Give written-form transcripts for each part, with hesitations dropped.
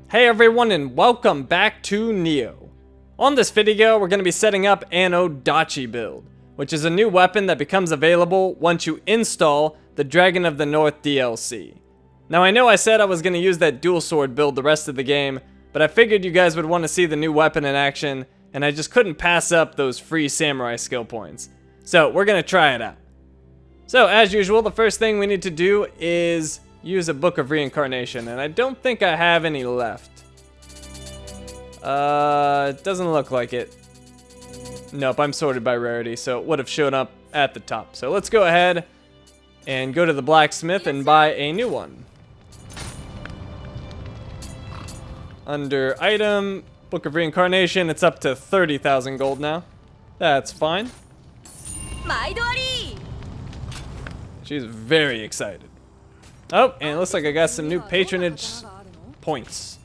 Hey everyone, and welcome back to Nioh. On this video, we're going to be setting up an Odachi build, which is a new weapon that becomes available once you install the Dragon of the North DLC. Now I know I said I was going to use that dual sword build the rest of the game, but I figured you guys would want to see the new weapon in action, and I just couldn't pass up those free samurai skill points. So we're going to try it out. So as usual, the first thing we need to do is use a Book of Reincarnation, and I don't think I have any left. It doesn't look like it. Nope, I'm sorted by rarity, so it would have shown up at the top. So let's go ahead and go to the blacksmith and buy a new one. Under item, Book of Reincarnation, it's up to 30,000 gold now. That's fine. She's very excited. Oh, and it looks like I got some new patronage points.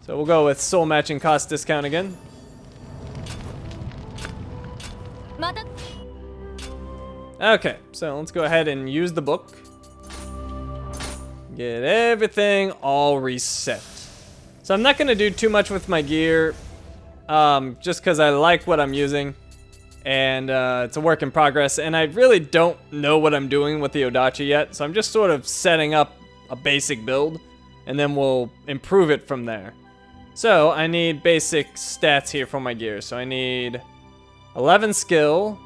So we'll go with soul matching cost discount again. Okay, so let's go ahead and use the book. Get everything all reset. So I'm not going to do too much with my gear, just because I like what I'm using. And it's a work in progress, and I really don't know what I'm doing with the Odachi yet, so I'm just sort of setting up a basic build, and then we'll improve it from there. So I need basic stats here for my gear. So I need 11 skill,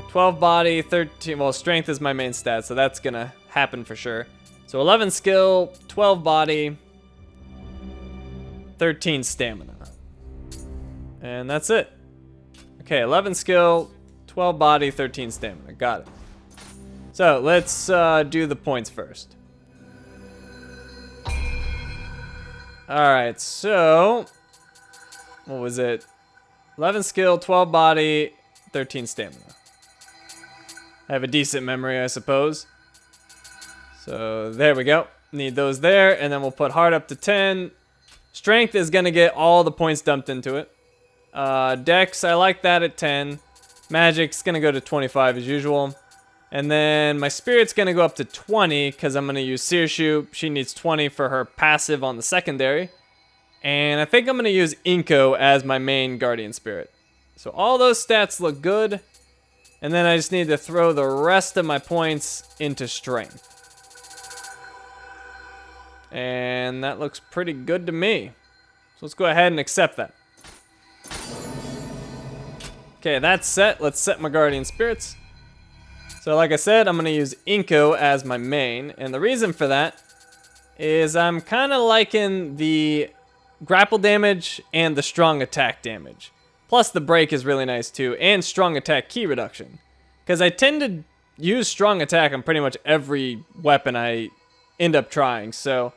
12 body, 13, well, strength is my main stat, so that's gonna happen for sure. So 11 skill, 12 body, 13 stamina, and that's it. Okay, 11 skill, 12 body, 13 stamina. Got it. So let's do the points first. Alright, so what was it? 11 skill, 12 body, 13 stamina. I have a decent memory, I suppose. So there we go. Need those there, and then we'll put heart up to 10. Strength is going to get all the points dumped into it. Dex, I like that at 10. Magic's gonna go to 25 as usual. And then my spirit's gonna go up to 20 because I'm gonna use Searshu. She needs 20 for her passive on the secondary. And I think I'm gonna use Inko as my main guardian spirit. So all those stats look good. And then I just need to throw the rest of my points into strength. And that looks pretty good to me. So let's go ahead and accept that. Okay, that's set. Let's set my guardian spirits. So like I said, I'm going to use Inko as my main. And the reason for that is I'm kind of liking the grapple damage and the strong attack damage. Plus the break is really nice too. And strong attack key reduction. Because I tend to use strong attack on pretty much every weapon I end up trying. So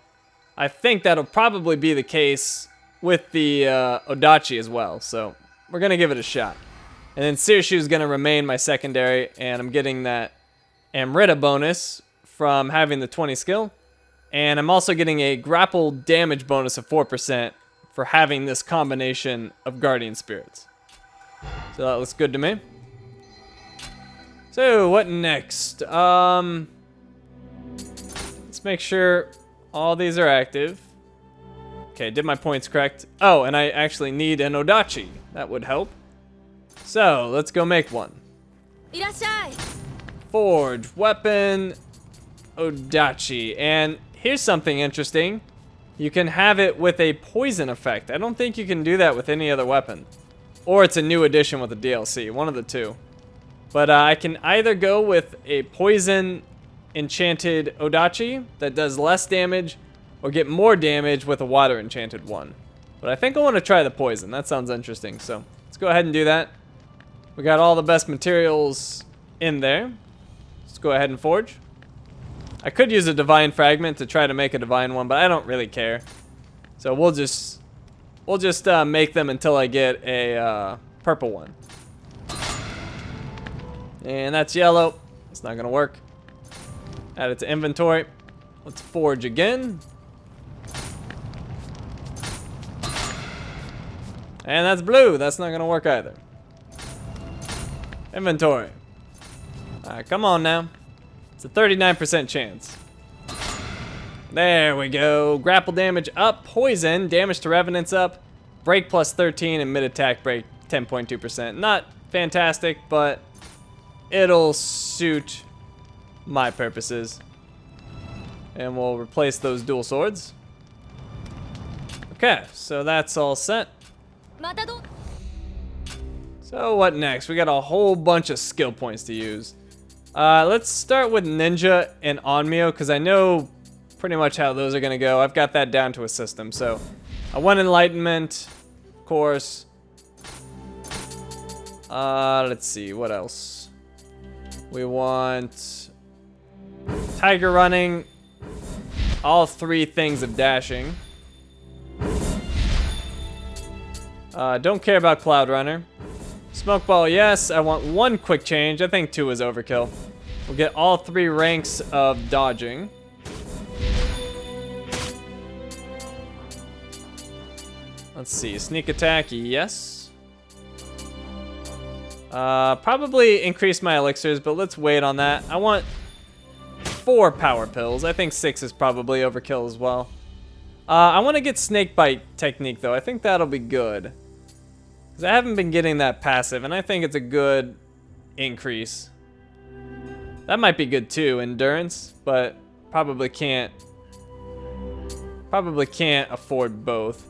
I think that'll probably be the case with the Odachi as well. So we're going to give it a shot. And then Searshu is going to remain my secondary, and I'm getting that Amrita bonus from having the 20 skill. And I'm also getting a grapple damage bonus of 4% for having this combination of guardian spirits. So that looks good to me. So what next? Let's make sure all these are active. Okay, did my points correct. Oh, and I actually need an Odachi. That would help. So, let's go make one. Forge, weapon, Odachi. And here's something interesting. You can have it with a poison effect. I don't think you can do that with any other weapon. Or it's a new addition with a DLC, one of the two. But I can either go with a poison enchanted Odachi that does less damage, or get more damage with a water enchanted one. But I think I want to try the poison. That sounds interesting. So, let's go ahead and do that. We got all the best materials in there. Let's go ahead and forge. I could use a divine fragment to try to make a divine one, but I don't really care. So we'll just make them until I get a purple one. And that's yellow. It's not gonna work. Add it to inventory. Let's forge again. And that's blue. That's not gonna work either. Inventory. Alright, come on now. It's a 39% chance. There we go. Grapple damage up, poison, damage to revenants up, break plus 13, and mid attack break 10.2%. Not fantastic, but it'll suit my purposes. And we'll replace those dual swords. Okay, so that's all set. So what next? We got a whole bunch of skill points to use. Let's start with Ninja and Onmyo, because I know pretty much how those are going to go. I've got that down to a system. So I want Enlightenment, of course. Let's see, what else? We want Tiger Running, all 3 things of dashing. Don't care about Cloud Runner. Smoke Ball, yes. I want 1 quick change. I think 2 is overkill. We'll get all 3 ranks of dodging. Let's see. Sneak attack, yes. Probably increase my elixirs, but let's wait on that. I want 4 power pills. I think 6 is probably overkill as well. I want to get Snake Bite technique, though. I think that'll be good. Because I haven't been getting that passive, and I think it's a good increase. That might be good, too, endurance, but probably can't afford both.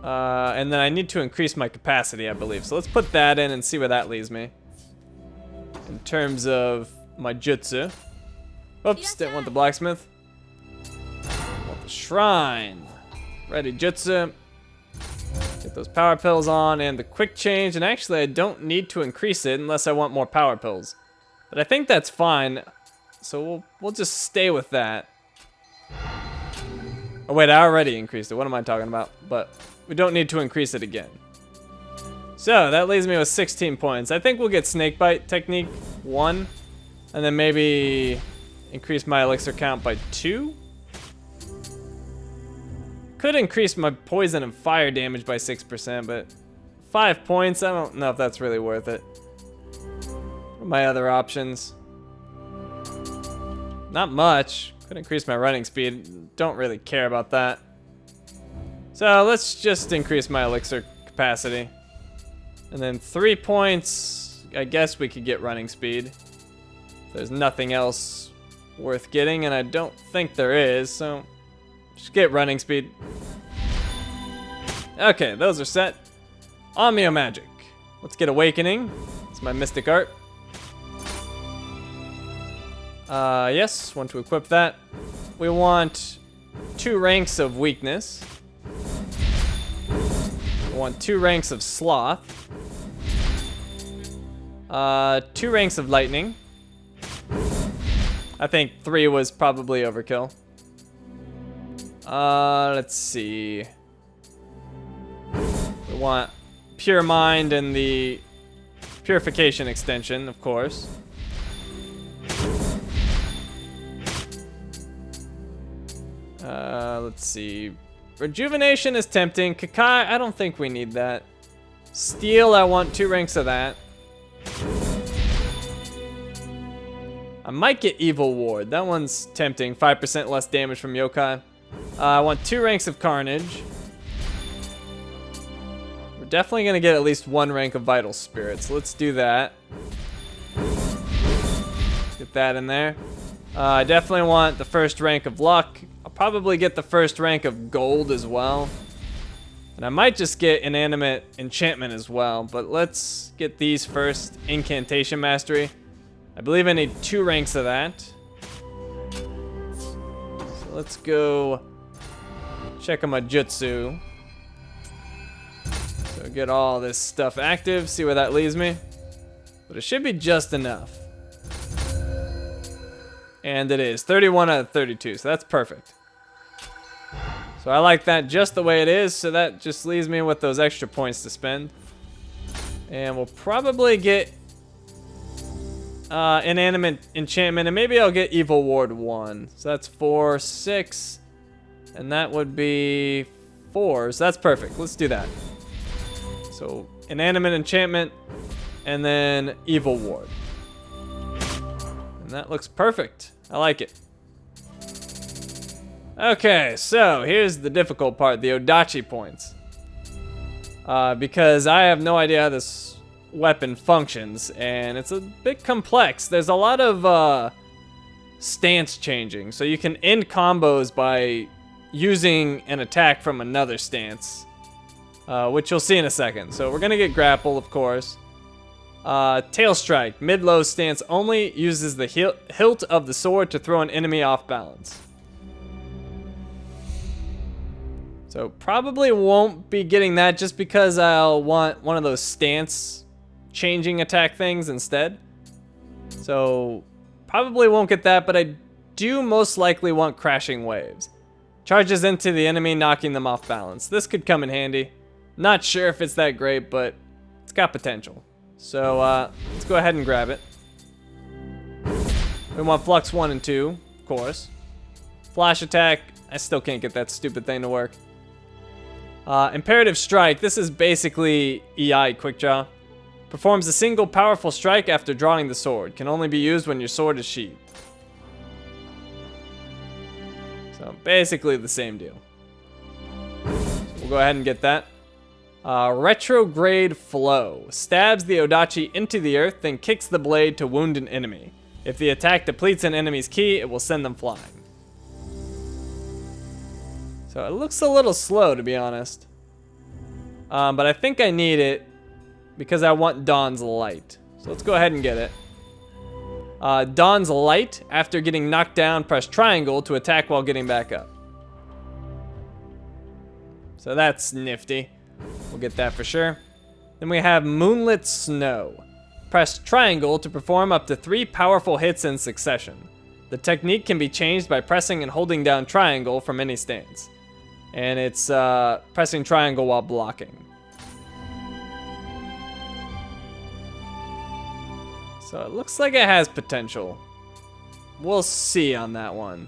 And then I need to increase my capacity, I believe. So let's put that in and see where that leaves me. In terms of my jutsu. Oops, didn't want the blacksmith. Want the shrine. Ready jutsu. Get those power pills on and the quick change. And actually, I don't need to increase it unless I want more power pills. But I think that's fine. So we'll just stay with that. Oh wait, I already increased it. What am I talking about? But we don't need to increase it again. So that leaves me with 16 points. I think we'll get Snake Bite technique 1. And then maybe increase my elixir count by 2. Could increase my poison and fire damage by 6%, but 5 points, I don't know if that's really worth it. What are my other options? Not much. Could increase my running speed. Don't really care about that. So let's just increase my elixir capacity. And then 3 points, I guess we could get running speed. There's nothing else worth getting, and I don't think there is, so just get running speed. Okay, those are set. Onmyo Magic. Let's get Awakening. It's my Mystic Art. Yes, want to equip that. We want 2 ranks of Weakness. We want 2 ranks of Sloth. 2 ranks of Lightning. I think 3 was probably overkill. Let's see. We want Pure Mind and the Purification extension, of course. Let's see. Rejuvenation is tempting. Kakai, I don't think we need that. Steel, I want 2 ranks of that. I might get Evil Ward. That one's tempting. 5% less damage from yokai. I want 2 ranks of Carnage. We're definitely going to get at least 1 rank of Vital Spirit, so let's do that. Get that in there. I definitely want the 1st rank of Luck. I'll probably get the 1st rank of Gold as well. And I might just get Inanimate Enchantment as well, but let's get these first. Incantation Mastery. I believe I need 2 ranks of that. So let's go check on my Jutsu. So get all this stuff active, see where that leaves me. But it should be just enough. And it is 31 out of 32, so that's perfect. So I like that just the way it is, so that just leaves me with those extra points to spend. And we'll probably get Inanimate Enchantment, and maybe I'll get Evil Ward 1. So that's 4, 6, and that would be 4, so that's perfect. Let's do that. So Inanimate Enchantment, and then Evil Ward. And that looks perfect. I like it. Okay, so here's the difficult part, the Odachi points. Because I have no idea how this weapon functions, and it's a bit complex. There's a lot of stance changing, so you can end combos by using an attack from another stance, which you'll see in a second. So we're gonna get grapple, of course. Tail strike, mid-low stance only, uses the hilt of the sword to throw an enemy off balance. So probably won't be getting that just because I'll want one of those stance changing attack things instead. So probably won't get that, but I do most likely want crashing waves. Charges into the enemy, knocking them off balance. This could come in handy. Not sure if it's that great, but it's got potential. So let's go ahead and grab it. We want Flux 1 and 2, of course. Flash attack, I still can't get that stupid thing to work. Imperative strike, this is basically EI quick draw. Performs a single powerful strike after drawing the sword. Can only be used when your sword is sheathed. So basically the same deal. So we'll go ahead and get that. Retrograde flow. Stabs the Odachi into the earth, then kicks the blade to wound an enemy. If the attack depletes an enemy's ki, it will send them flying. So it looks a little slow, to be honest. But I think I need it because I want Dawn's Light. So let's go ahead and get it. Dawn's Light, after getting knocked down, press triangle to attack while getting back up. So that's nifty. We'll get that for sure. Then we have Moonlit Snow. Press triangle to perform up to 3 powerful hits in succession. The technique can be changed by pressing and holding down triangle from any stance. And it's pressing triangle while blocking. So it looks like it has potential. We'll see on that one.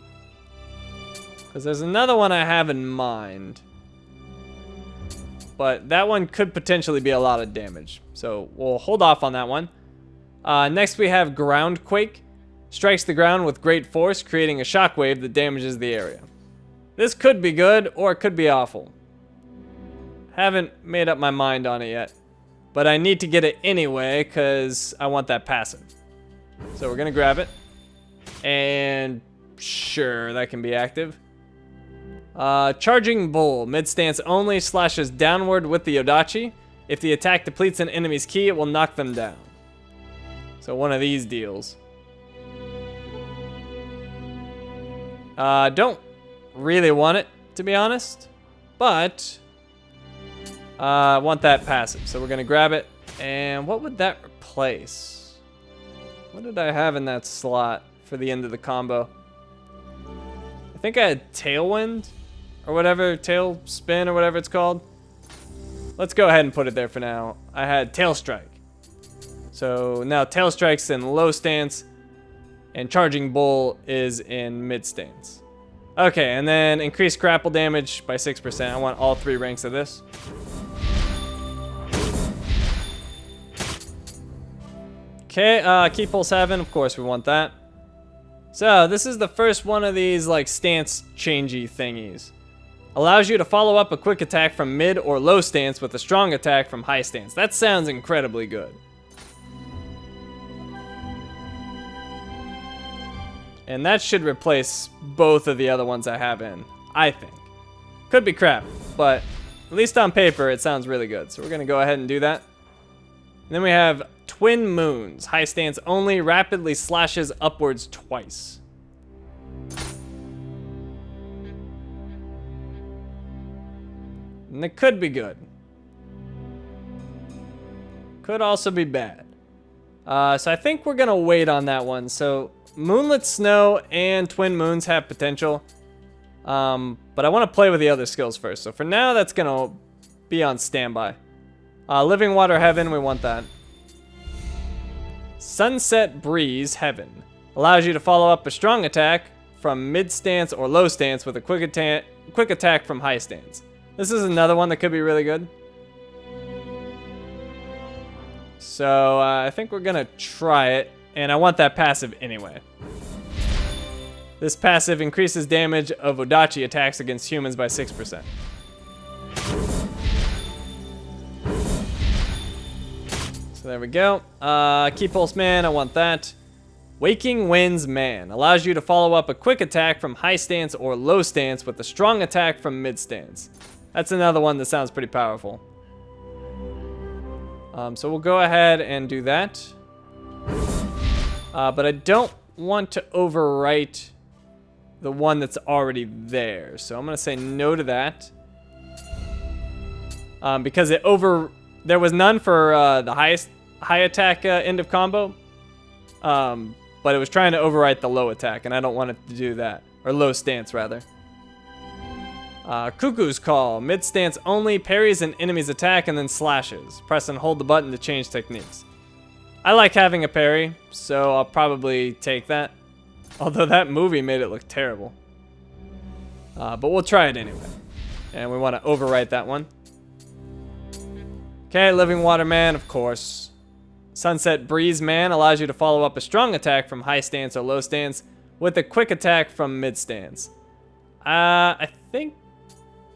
Because there's another one I have in mind. But that one could potentially be a lot of damage. So we'll hold off on that one. Next we have Ground Quake. Strikes the ground with great force, creating a shockwave that damages the area. This could be good, or it could be awful. Haven't made up my mind on it yet. But I need to get it anyway, because I want that passive. So we're going to grab it. And sure, that can be active. Charging Bull. Mid-stance only, slashes downward with the Odachi. If the attack depletes an enemy's ki, it will knock them down. So one of these deals. Don't really want it, to be honest. But I want that passive, so we're gonna grab it. And what would that replace? What did I have in that slot for the end of the combo? I think I had Tailwind or whatever, Tail Spin or whatever it's called. Let's go ahead and put it there for now. I had Tail Strike. So now Tail Strike's in low stance and Charging Bull is in mid stance. Okay, and then increase grapple damage by 6%. I want all 3 ranks of this. Okay, Key Pulse Heaven, of course we want that. So, this is the first one of these, like, stance changey thingies. Allows you to follow up a quick attack from mid or low stance with a strong attack from high stance. That sounds incredibly good. And that should replace both of the other ones I have in, I think. Could be crap, but at least on paper, it sounds really good. So we're gonna go ahead and do that. And then we have Twin Moons. High stance only, rapidly slashes upwards twice. And it could be good. Could also be bad. So I think we're gonna wait on that one. So Moonlit Snow and Twin Moons have potential. But I want to play with the other skills first. So for now, that's gonna be on standby. Living Water Heaven, we want that. Sunset Breeze Heaven. Allows you to follow up a strong attack from mid stance or low stance with a quick attack from high stance. This is another one that could be really good. So I think we're gonna try it, and I want that passive anyway. This passive increases damage of Odachi attacks against humans by 6%. So there we go. Key Pulse Man, I want that. Waking Winds Man allows you to follow up a quick attack from high stance or low stance with a strong attack from mid stance. That's another one that sounds pretty powerful. So we'll go ahead and do that. But I don't want to overwrite the one that's already there. So I'm going to say no to that. Because there was none for the high attack end of combo. But it was trying to overwrite the low attack, and I don't want it to do that. Or low stance, rather. Cuckoo's Call. Mid stance only, parries an enemy's attack and then slashes. Press and hold the button to change techniques. I like having a parry, so I'll probably take that. Although that movie made it look terrible. But we'll try it anyway. And we want to overwrite that one. Okay, Living Water Man, of course. Sunset Breeze Man allows you to follow up a strong attack from high stance or low stance with a quick attack from mid stance. I think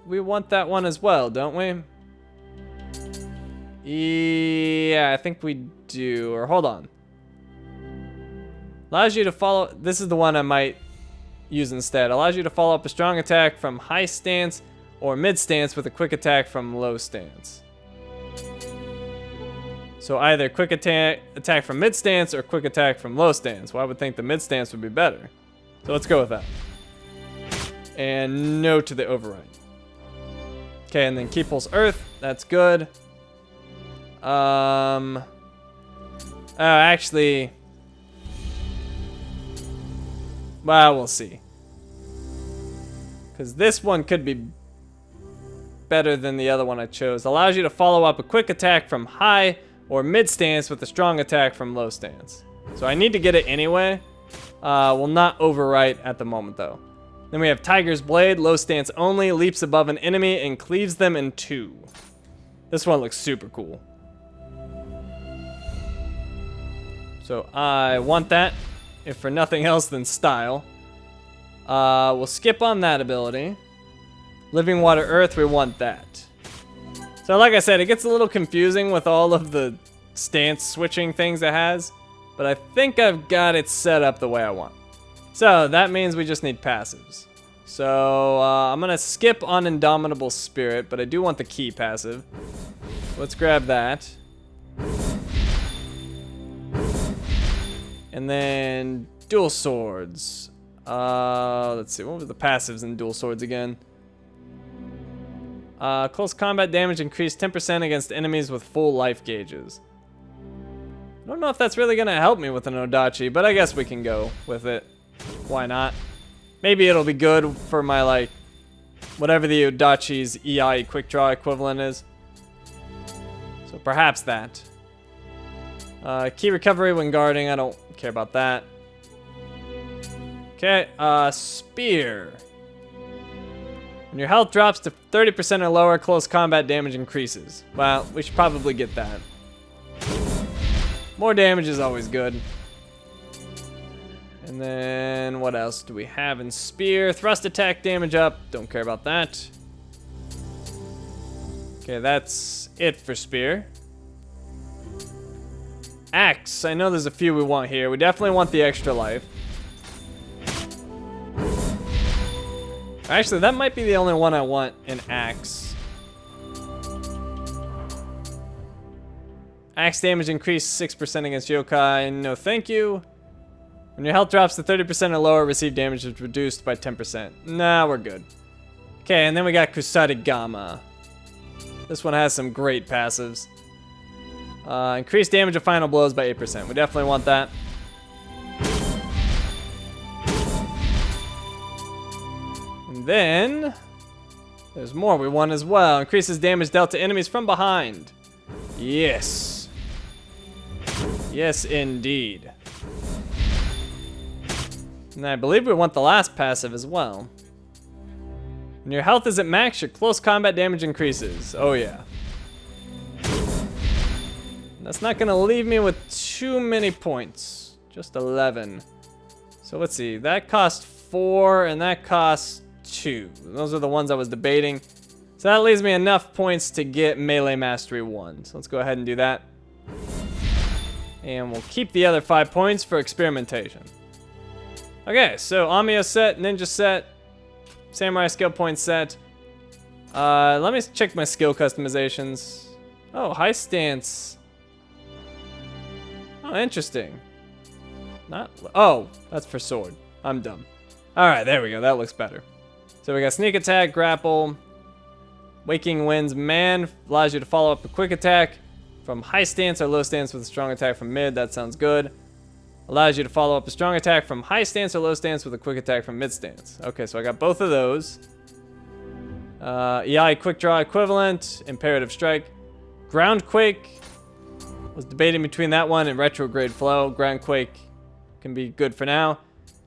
we want that one as well, don't we? Yeah, I think we do. Or hold on. Allows you to follow... This is the one I might use instead. Allows you to follow up a strong attack from high stance or mid stance with a quick attack from low stance. So either quick attack from mid stance or quick attack from low stance. Well, I would think the mid stance would be better. So let's go with that. And no to the override. Okay, and then Key Pulse Earth. That's good. Actually, well, we'll see. Because this one could be better than the other one I chose. Allows you to follow up a quick attack from high or mid stance with a strong attack from low stance. So I need to get it anyway. Will not overwrite at the moment though. Then we have Tiger's Blade, low stance only, leaps above an enemy and cleaves them in two. This one looks super cool. So I want that, if for nothing else than style. We'll skip on that ability. Living Water Earth, we want that. So like I said, it gets a little confusing with all of the stance switching things it has, but I think I've got it set up the way I want. So that means we just need passives. So I'm gonna skip on Indomitable Spirit, but I do want the key passive. Let's grab that. And then Dual Swords. Let's see, what were the passives in Dual Swords again? Close combat damage increased 10% against enemies with full life gauges. I don't know if that's really gonna help me with an Odachi, but I guess we can go with it. Why not? Maybe it'll be good for my, like, whatever the Odachi's EI quick draw equivalent is. So perhaps that. Key recovery when guarding, I don't care about that. Okay, Spear. When your health drops to 30% or lower, close combat damage increases. Well, we should probably get that. More damage is always good. And then, what else do we have in Spear? Thrust attack damage up. Don't care about that. Okay, that's it for Spear. Axe. I know there's a few we want here. We definitely want the extra life. Actually, that might be the only one I want in Axe. Axe damage increased 6% against yokai. No thank you. When your health drops to 30% or lower, receive damage is reduced by 10%. Nah, we're good. Okay, and then we got Kusarigama. This one has some great passives. Increased damage of final blows by 8%. We definitely want that. And then there's more we want as well. Increases damage dealt to enemies from behind. Yes. Yes, indeed. And I believe we want the last passive as well. When your health is at max, your close combat damage increases. Oh yeah. That's not gonna leave me with too many points. Just 11. So let's see, that cost 4, and that costs 2. Those are the ones I was debating. So that leaves me enough points to get Melee Mastery 1. So let's go ahead and do that. And we'll keep the other 5 points for experimentation. Okay, so Amiya set, Ninja set, Samurai skill point set. Let me check my skill customizations. Oh, high stance. Oh, interesting. Oh, that's for sword. I'm dumb. Alright, there we go. That looks better. So we got sneak attack, grapple. Waking Winds Man allows you to follow up a quick attack from high stance or low stance with a strong attack from mid. That sounds good. Allows you to follow up a strong attack from high stance or low stance with a quick attack from mid stance. Okay, so I got both of those. EI quick draw equivalent, imperative strike. Ground quake. Was debating between that one and retrograde flow. Ground quake can be good for now.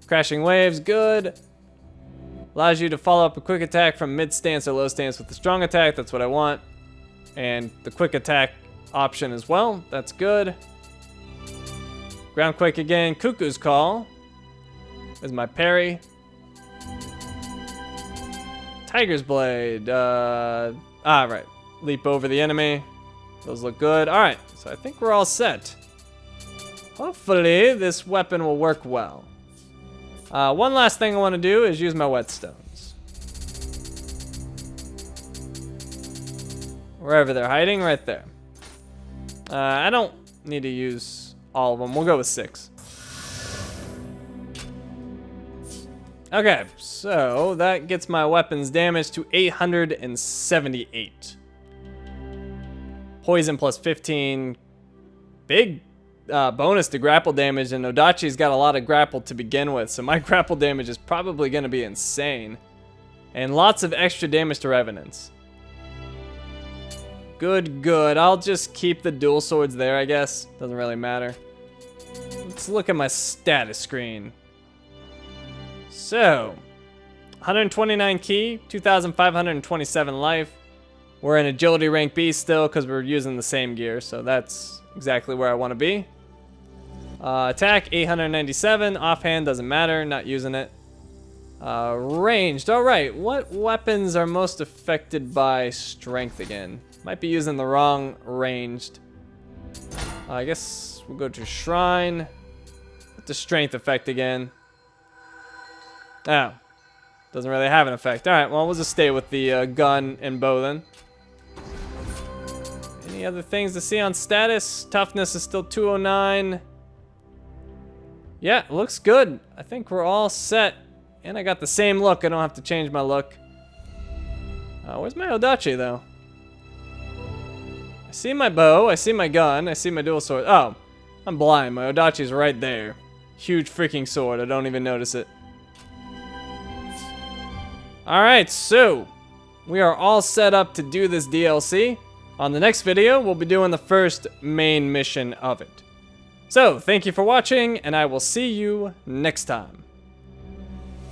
Crashing waves, good. Allows you to follow up a quick attack from mid stance or low stance with a strong attack. That's what I want. And the quick attack option as well. That's good. Ground quake again. Cuckoo's Call is my parry. Tiger's Blade. Right. Leap over the enemy. Those look good. All right. So I think we're all set. Hopefully this weapon will work well. One last thing I want to do is use my whetstones. Wherever they're hiding, right there. I don't need to use all of them. We'll go with 6. Okay, so that gets my weapon's damage to 878. Poison plus 15. Big bonus to grapple damage, and Odachi's got a lot of grapple to begin with, so my grapple damage is probably going to be insane. And lots of extra damage to Revenants. Good, good. I'll just keep the dual swords there, I guess. Doesn't really matter. Let's look at my status screen. So, 129 ki, 2,527 life. We're in agility rank B still because we're using the same gear, so that's exactly where I want to be. Attack 897, offhand doesn't matter, not using it. Ranged, alright, what weapons are most affected by strength again? Might be using the wrong ranged. I guess we'll go to Shrine. What's the strength effect again? Oh, doesn't really have an effect. Alright, well we'll just stay with the gun and bow then. Any other things to see on status? Toughness is still 209. Yeah, looks good. I think we're all set. And I got the same look. I don't have to change my look. Where's my Odachi, though? I see my bow. I see my gun. I see my dual sword. Oh, I'm blind. My Odachi's right there. Huge freaking sword. I don't even notice it. Alright, so we are all set up to do this DLC. On the next video, we'll be doing the first main mission of it. So, thank you for watching, and I will see you next time.